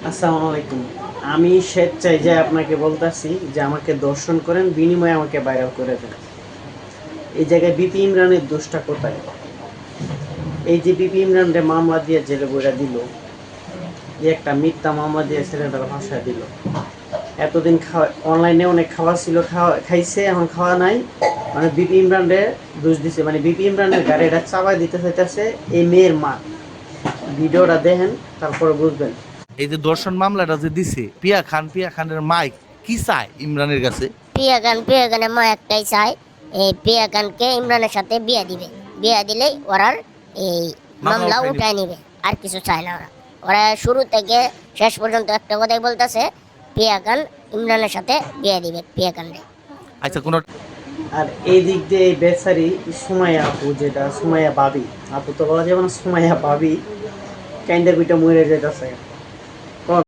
আসসালামু আলাইকুম। আমি স্বেচ্ছায় যে আপনাকে বলতেছি যে আমাকে দর্শন করেন, বিনিময়ে আমাকে ভাইরাল করে দেন। এই জায়গায় বিপি ইমরানের দোষটা কোথায়? এই যে বিপি ইমরানরে মামলা দিয়ে জেলে বইরা দিল, এই একটা মিথ্যা মামলা দিয়ে ছেলেটার ভাষায় দিল। এতদিন খাওয়া অনলাইনে অনেক খাওয়া ছিল, খাইছে, এখন খাওয়া নাই। মানে বিপি ইমরানরে দোষ দিছে, মানে বিপি ইমরানের গাড়িটা চাপাই দিতে চাইতেছে এই মেয়ের মা। ভিডিওটা দেখেন, তারপরে বুঝবেন। এই যে ধর্ষণ মামলাটা যে দিছে পিয়া খানের মাইক কি চায় ইমরানের কাছে? প্রিয়া গানের মা একটাই চায়, এই প্রিয়া গানকে ইমরানের সাথে বিয়ে দিবে। বিয়ে দিলেই ওরার এই মামলা মামলা উঠাই নিবে। উঠায় নিবে। আর কিছু চায় না ওরা। ওরা শুরু থেকে শেষ পর্যন্ত একটা কথাই বলতেছে, প্রিয়া গান ইমরানের সাথে বিয়ে দিবে প্রিয়া গানরে। আচ্ছা কোন আর এই দিক দিয়ে এই বেচারি সুমাইয়া আপু, যেটা সুমাইয়া ভাবি, আপু তো বলা যাবে না, সুমাইয়া ভাবি কাইন্ডা কুইটা মরে যেতেছে।